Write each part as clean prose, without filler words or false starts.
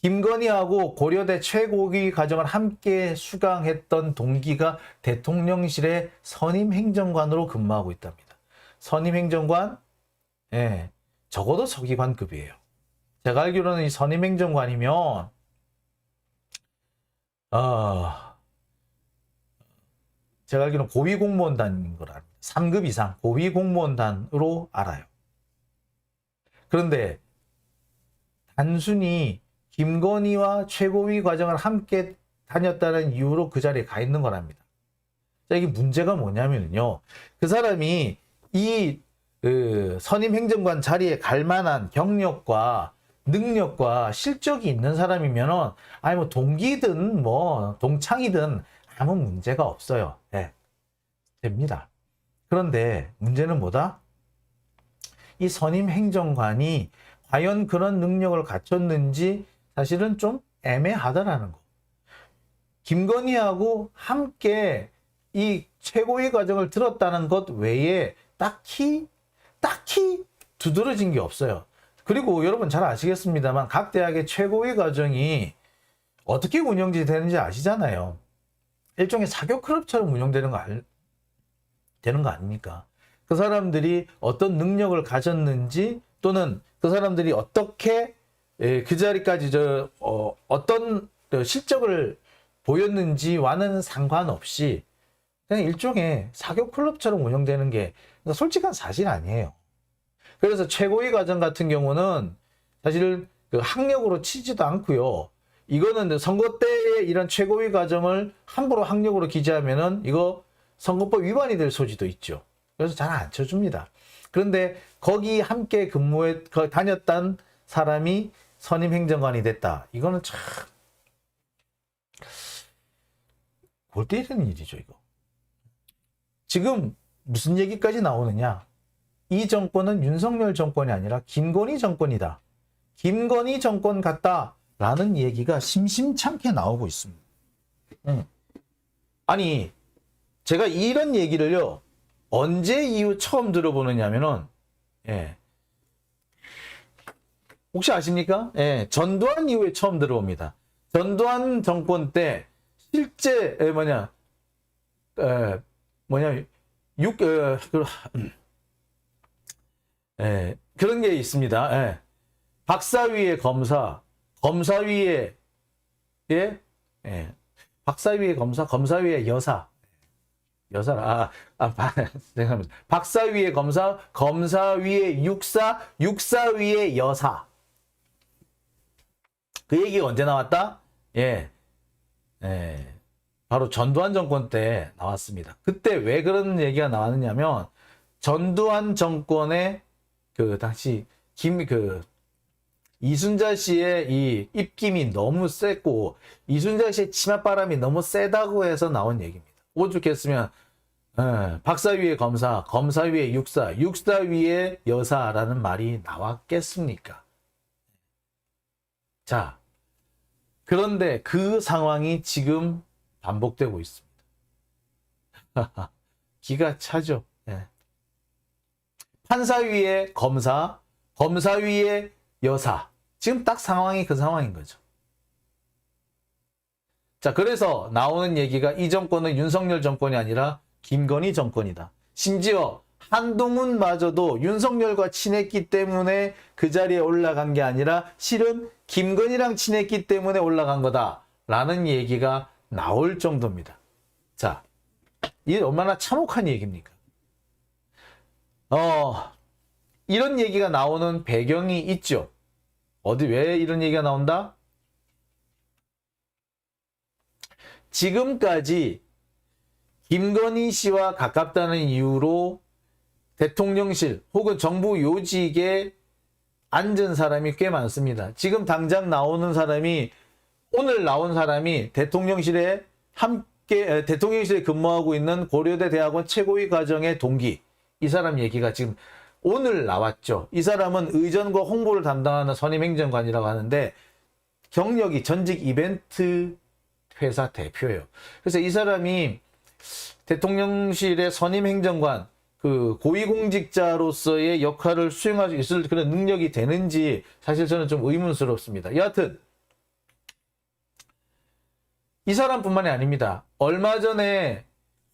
김건희하고 고려대 최고위 과정을 함께 수강했던 동기가 대통령실의 선임행정관으로 근무하고 있답니다. 선임행정관, 예, 적어도 서기관급이에요. 제가 알기로는 이 선임행정관이면 제가 알기로는 고위공무원단인 걸 압니다. 3급 이상 고위공무원단으로 알아요. 그런데 단순히 김건희와 최고위 과정을 함께 다녔다는 이유로 그 자리에 가 있는 거랍니다. 자, 이게 문제가 뭐냐면요. 그 사람이 이 선임 행정관 자리에 갈 만한 경력과 능력과 실적이 있는 사람이면은 아니 뭐 동기든 뭐 동창이든 아무 문제가 없어요. 네, 됩니다. 그런데 문제는 뭐다? 이 선임 행정관이 과연 그런 능력을 갖췄는지 사실은 좀 애매하다라는 거. 김건희하고 함께 이 최고위 과정을 들었다는 것 외에 딱히 두드러진 게 없어요. 그리고 여러분 잘 아시겠습니다만 각 대학의 최고위 과정이 어떻게 운영이 되는지 아시잖아요. 일종의 사교 클럽처럼 운영되는 되는 거 아닙니까? 그 사람들이 어떤 능력을 가졌는지 또는 그 사람들이 어떻게 그 자리까지 어떤 실적을 보였는지와는 상관없이 그냥 일종의 사교 클럽처럼 운영되는 게 솔직한 사실 아니에요. 그래서 최고위 과정 같은 경우는 사실 그 학력으로 치지도 않고요. 이거는 선거 때의 이런 최고위 과정을 함부로 학력으로 기재하면은 이거 선거법 위반이 될 소지도 있죠. 그래서 잘 안 쳐줍니다. 그런데 거기 함께 다녔던 사람이 선임 행정관이 됐다. 이거는 참 골 때리는 일이죠, 이거. 지금 무슨 얘기까지 나오느냐? 이 정권은 윤석열 정권이 아니라 김건희 정권이다. 김건희 정권 같다라는 얘기가 심심찮게 나오고 있습니다. 아니, 제가 이런 얘기를요, 언제 이후 처음 들어보느냐면은, 예. 혹시 아십니까? 예, 전두환 이후에 처음 들어옵니다. 전두환 정권 때 실제 그런 게 있습니다. 예. 박사위의 검사, 검사위의 박사위의 검사, 검사위의 여사. 죄송합니다. 박사위의 검사, 검사위의 육사, 육사위의 여사. 그 얘기가 언제 나왔다? 바로 전두환 정권 때 나왔습니다. 그때 왜 그런 얘기가 나왔느냐면, 전두환 정권의 당시 이순자 씨의 이 입김이 너무 셌고, 이순자 씨의 치맛바람이 너무 세다고 해서 나온 얘기입니다. 오죽했으면, 박사위의 검사, 검사위의 육사, 육사위의 여사라는 말이 나왔겠습니까? 자, 그런데 그 상황이 지금 반복되고 있습니다. 기가 차죠. 판사위의 검사, 검사위의 여사. 지금 딱 상황이 그 상황인 거죠. 자, 그래서 나오는 얘기가 이 정권은 윤석열 정권이 아니라 김건희 정권이다. 심지어 한동훈마저도 윤석열과 친했기 때문에 그 자리에 올라간 게 아니라 실은 김건희랑 친했기 때문에 올라간 거다라는 얘기가 나올 정도입니다. 자, 이게 얼마나 참혹한 얘기입니까? 이런 얘기가 나오는 배경이 있죠. 왜 이런 얘기가 나온다? 지금까지 김건희 씨와 가깝다는 이유로 대통령실 혹은 정부 요직에 앉은 사람이 꽤 많습니다. 지금 당장 오늘 나온 사람이 대통령실에 근무하고 있는 고려대 대학원 최고위 과정의 동기, 이 사람 얘기가 지금 오늘 나왔죠. 이 사람은 의전과 홍보를 담당하는 선임행정관이라고 하는데 경력이 전직 이벤트 회사 대표예요. 그래서 이 사람이 대통령실의 선임행정관, 고위공직자로서의 역할을 수행할 수 있을 그런 능력이 되는지 사실 저는 좀 의문스럽습니다. 여하튼 이 사람뿐만이 아닙니다. 얼마 전에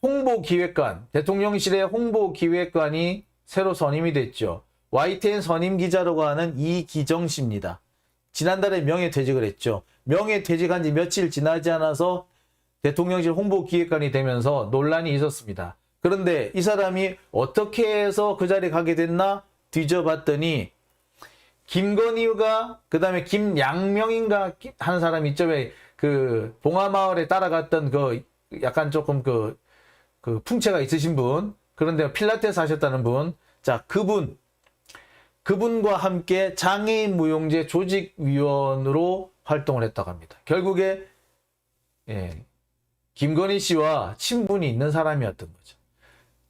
홍보기획관, 대통령실의 홍보기획관이 새로 선임이 됐죠. YTN 선임 기자라고 하는 이기정 씨입니다. 지난달에 명예퇴직을 했죠. 명예퇴직한 지 며칠 지나지 않아서 대통령실 홍보기획관이 되면서 논란이 있었습니다. 그런데 이 사람이 어떻게 해서 그 자리에 가게 됐나 뒤져봤더니 김건희가 그다음에 김양명인가 하는 사람이 있죠. 왜 그 봉화마을에 따라갔던 그 약간 조금 그 풍채가 있으신 분, 그런데 필라테스 하셨다는 분, 자 그분과 함께 장애인 무용재 조직위원으로 활동을 했다고 합니다. 결국에 김건희 씨와 친분이 있는 사람이었던 거죠.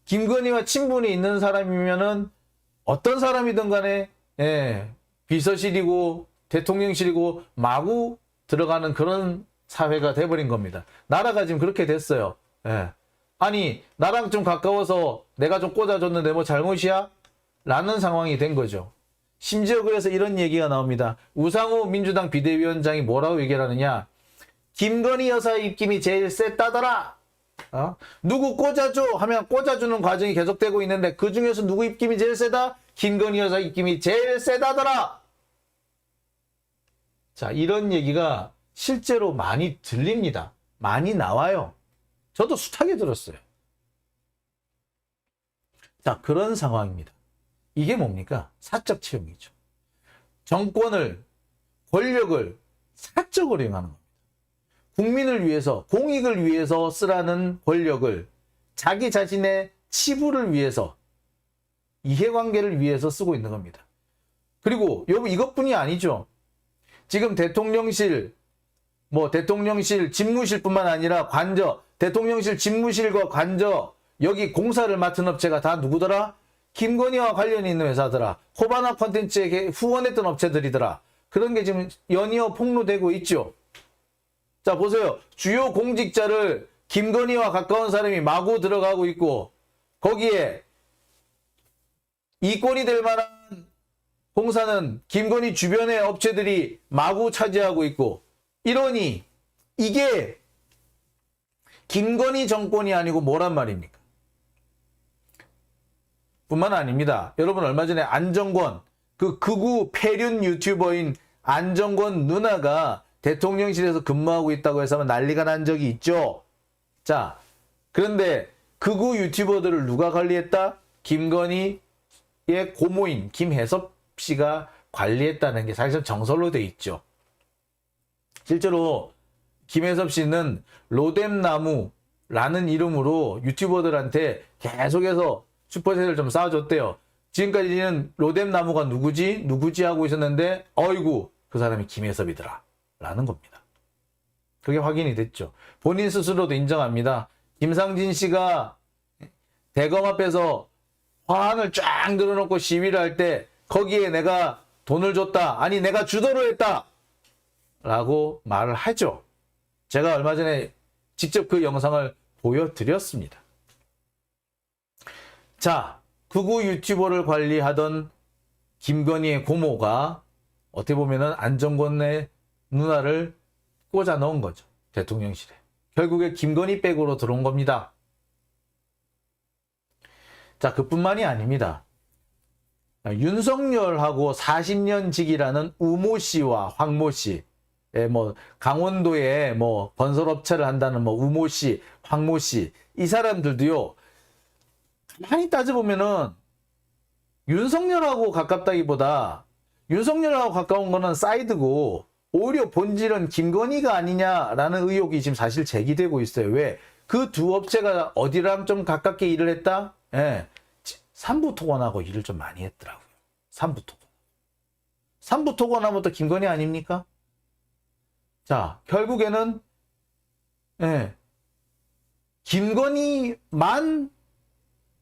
김건희와 친분이 있는 사람이면은 어떤 사람이든 간에 비서실이고 대통령실이고 마구 들어가는 그런 사회가 돼버린 겁니다. 나라가 지금 그렇게 됐어요. 아니 나랑 좀 가까워서 내가 좀 꽂아줬는데 뭐 잘못이야? 라는 상황이 된 거죠. 심지어 그래서 이런 얘기가 나옵니다. 우상호 민주당 비대위원장이 뭐라고 얘기를 하느냐. 김건희 여사 입김이 제일 셌다더라. 누구 꽂아줘 하면 꽂아주는 과정이 계속되고 있는데 그 중에서 누구 입김이 제일 세다? 김건희 여사 입김이 제일 세다더라. 자, 이런 얘기가 실제로 많이 들립니다. 많이 나와요. 저도 숱하게 들었어요. 자, 그런 상황입니다. 이게 뭡니까? 사적 채용이죠. 정권을, 권력을 사적으로 이용하는 겁니다. 국민을 위해서, 공익을 위해서 쓰라는 권력을 자기 자신의 치부를 위해서, 이해관계를 위해서 쓰고 있는 겁니다. 그리고 여러분 이것뿐이 아니죠. 지금 대통령실, 대통령실 집무실뿐만 아니라 관저, 대통령실 집무실과 관저, 여기 공사를 맡은 업체가 다 누구더라? 김건희와 관련이 있는 회사더라. 호바나 콘텐츠에 후원했던 업체들이더라. 그런 게 지금 연이어 폭로되고 있죠. 자, 보세요. 주요 공직자를 김건희와 가까운 사람이 마구 들어가고 있고, 거기에 이권이 될 만한 공사는 김건희 주변의 업체들이 마구 차지하고 있고, 이러니 이게 김건희 정권이 아니고 뭐란 말입니까? 뿐만 아닙니다. 여러분 얼마 전에 안정권, 그 극우 폐륜 유튜버인 안정권 누나가 대통령실에서 근무하고 있다고 해서 난리가 난 적이 있죠. 자, 그런데 극우 유튜버들을 누가 관리했다? 김건희의 고모인 김혜섭 씨가 관리했다는 게 사실상 정설로 돼 있죠. 실제로 김혜섭 씨는 로뎀나무라는 이름으로 유튜버들한테 계속해서 슈퍼챗을 좀 쌓아줬대요. 지금까지는 로뎀나무가 누구지 하고 있었는데 어이구 그 사람이 김혜섭이더라 라는 겁니다. 그게 확인이 됐죠. 본인 스스로도 인정합니다. 김상진 씨가 대검 앞에서 화환을 쫙 늘어놓고 시위를 할 때 거기에 내가 돈을 줬다, 아니 내가 주도를 했다 라고 말을 하죠. 제가 얼마 전에 직접 그 영상을 보여드렸습니다. 자, 극우 유튜버를 관리하던 김건희의 고모가 어떻게 보면은 안정권의 누나를 꽂아 넣은 거죠. 대통령실에. 결국에 김건희 백으로 들어온 겁니다. 자, 그뿐만이 아닙니다. 윤석열하고 40년 직이라는 우모 씨와 황모 씨, 강원도에 건설업체를 한다는 우모 씨, 황모 씨, 이 사람들도요, 가만히 따져보면은 윤석열하고 가깝다기보다 윤석열하고 가까운 거는 사이드고 오히려 본질은 김건희가 아니냐라는 의혹이 지금 사실 제기되고 있어요. 왜? 그 두 업체가 어디랑 좀 가깝게 일을 했다? 삼부토건하고 일을 좀 많이 했더라고요. 삼부토건하면 또 김건희 아닙니까? 자, 결국에는 김건희만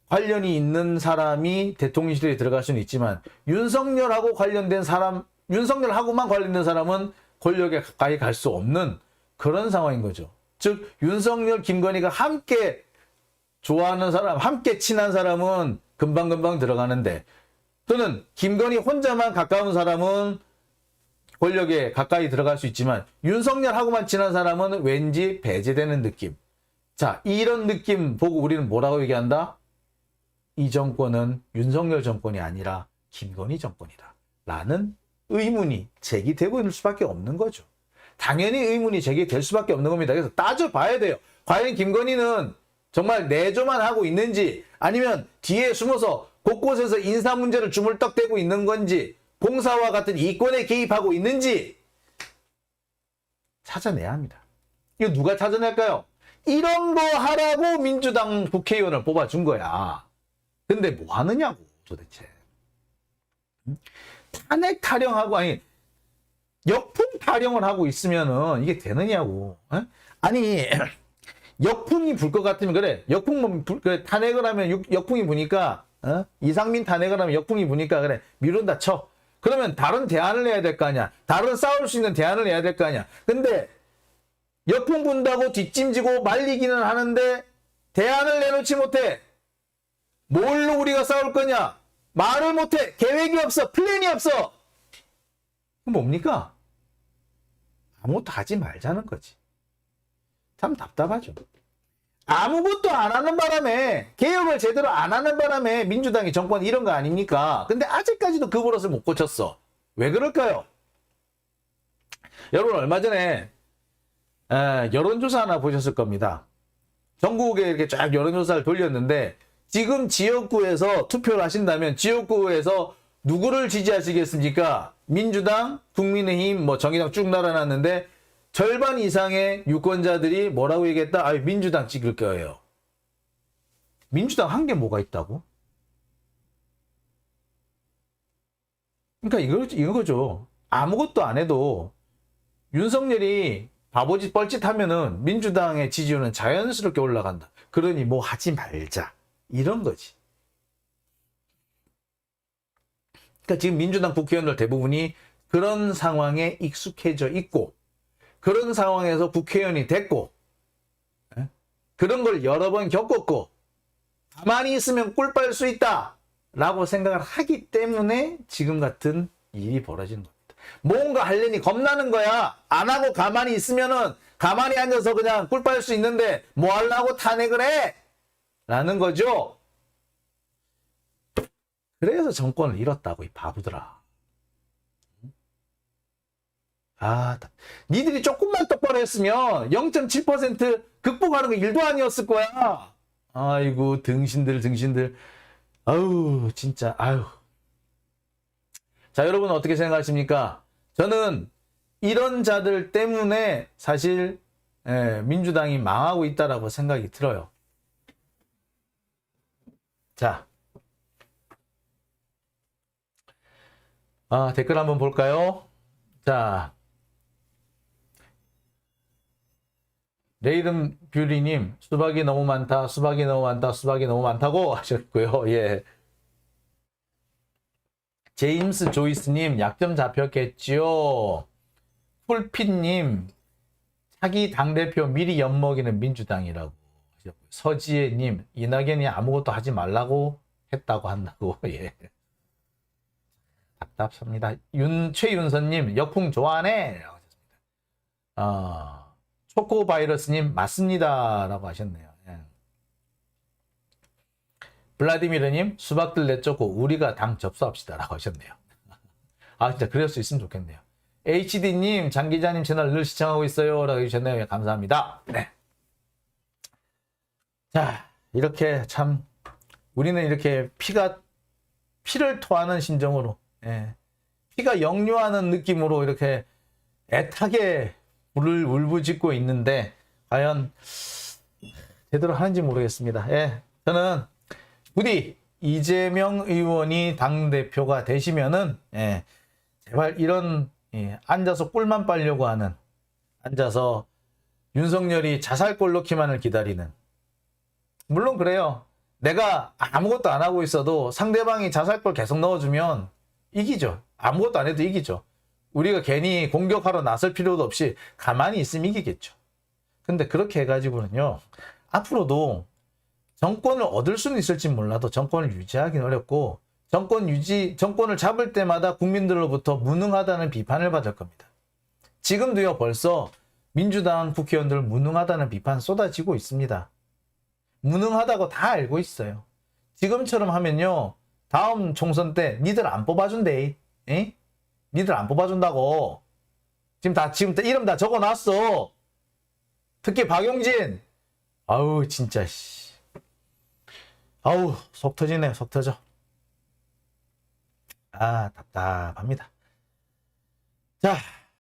관련이 있는 사람이 대통령실에 들어갈 수는 있지만 윤석열하고 관련된 사람, 윤석열하고만 관련된 사람은 권력에 가까이 갈 수 없는 그런 상황인 거죠. 즉 윤석열, 김건희가 함께 좋아하는 사람, 함께 친한 사람은 금방금방 들어가는데, 또는 김건희 혼자만 가까운 사람은 권력에 가까이 들어갈 수 있지만 윤석열하고만 친한 사람은 왠지 배제되는 느낌. 자, 이런 느낌 보고 우리는 뭐라고 얘기한다? 이 정권은 윤석열 정권이 아니라 김건희 정권이다 라는 의문이 제기되고 있을 수밖에 없는 거죠. 당연히 의문이 제기될 수밖에 없는 겁니다. 그래서 따져봐야 돼요. 과연 김건희는 정말 내조만 하고 있는지 아니면 뒤에 숨어서 곳곳에서 인사 문제를 주물떡대고 있는 건지 공사와 같은 이권에 개입하고 있는지 찾아내야 합니다. 이거 누가 찾아낼까요? 이런 거 하라고 민주당 국회의원을 뽑아준 거야. 근데 뭐 하느냐고 도대체. 탄핵 타령하고 아니 역풍 타령을 하고 있으면은 이게 되느냐고. 아니 역풍이 불 것 같으면 그래. 역풍 그래, 탄핵을 하면 역풍이 부니까 이상민 탄핵을 하면 역풍이 부니까 그래 미룬다 쳐. 그러면 다른 대안을 내야 될 거 아니야. 다른 싸울 수 있는 대안을 내야 될 거 아니야. 근데 역풍 분다고 뒷짐지고 말리기는 하는데 대안을 내놓지 못해. 뭘로 우리가 싸울 거냐? 말을 못해. 계획이 없어. 플랜이 없어. 그럼 뭡니까? 아무것도 하지 말자는 거지. 참 답답하죠. 아무것도 안 하는 바람에 개혁을 제대로 안 하는 바람에 민주당이 정권 이런 거 아닙니까? 근데 아직까지도 그 버릇을 못 고쳤어. 왜 그럴까요? 여러분 얼마 전에 여론조사 하나 보셨을 겁니다. 전국에 이렇게 쫙 여론조사를 돌렸는데 지금 지역구에서 투표를 하신다면 지역구에서 누구를 지지하시겠습니까? 민주당, 국민의힘, 뭐 정의당 쭉 날아놨는데 절반 이상의 유권자들이 뭐라고 얘기했다? 민주당 찍을 거예요. 민주당 한 게 뭐가 있다고? 그러니까 이거죠. 아무것도 안 해도 윤석열이 바보짓 뻘짓하면은 민주당의 지지율은 자연스럽게 올라간다. 그러니 뭐 하지 말자. 이런 거지. 그러니까 지금 민주당 국회의원들 대부분이 그런 상황에 익숙해져 있고 그런 상황에서 국회의원이 됐고 그런 걸 여러 번 겪었고 가만히 있으면 꿀 빨 수 있다 라고 생각을 하기 때문에 지금 같은 일이 벌어지는 겁니다. 뭔가 하려니 겁나는 거야. 안 하고 가만히 있으면은 가만히 앉아서 그냥 꿀 빨 수 있는데 뭐 하려고 탄핵을 해? 라는 거죠. 그래서 정권을 잃었다고 이 바보들아. 니들이 조금만 똑바로 했으면 0.7% 극복하는 거 일도 아니었을 거야. 아이고 등신들. 아우 진짜 아유. 자 여러분 어떻게 생각하십니까? 저는 이런 자들 때문에 사실 민주당이 망하고 있다라고 생각이 들어요. 자, 댓글 한번 볼까요? 자, 레이든 뷰리님 수박이 너무 많다, 수박이 너무 많다고 하셨고요. 예. 제임스 조이스님 약점 잡혔겠지요. 쿨핏님 차기 당대표 미리 엿먹이는 민주당이라고 하셨고요. 서지혜님 이낙연이 아무것도 하지 말라고 했다고 한다고. 예. 답답합니다. 최윤선님 역풍 좋아하네 라고 하셨습니다. 초코바이러스님 맞습니다 라고 하셨네요. 예. 블라디미르님 수박들 내쫓고 우리가 당 접수합시다 라고 하셨네요. 진짜 그럴 수 있으면 좋겠네요. HD님 장기자님 채널 늘 시청하고 있어요 라고 해주셨네요. 예, 감사합니다. 네. 자 이렇게 참 우리는 이렇게 피를 토하는 심정으로 피가 역류하는 느낌으로 이렇게 애타게 울부짖고 있는데 과연 제대로 하는지 모르겠습니다. 저는 부디 이재명 의원이 당대표가 되시면은 제발 이런 앉아서 꿀만 빨려고 하는 앉아서 윤석열이 자살골 넣기만을 기다리는 물론 그래요. 내가 아무것도 안 하고 있어도 상대방이 자살골 계속 넣어주면 이기죠. 아무것도 안 해도 이기죠. 우리가 괜히 공격하러 나설 필요도 없이 가만히 있으면 이기겠죠. 근데 그렇게 해가지고는요. 앞으로도 정권을 얻을 수는 있을지 몰라도 정권을 유지하기는 어렵고 정권을 잡을 때마다 국민들로부터 무능하다는 비판을 받을 겁니다. 지금도요, 벌써 민주당 국회의원들 무능하다는 비판 쏟아지고 있습니다. 무능하다고 다 알고 있어요. 지금처럼 하면요, 다음 총선 때 니들 안 뽑아준대. 에? 니들 안 뽑아준다고. 지금 이름 다 적어놨어. 특히 박용진. 아우, 진짜, 씨. 아우, 속 터지네, 속 터져. 아, 답답합니다. 자.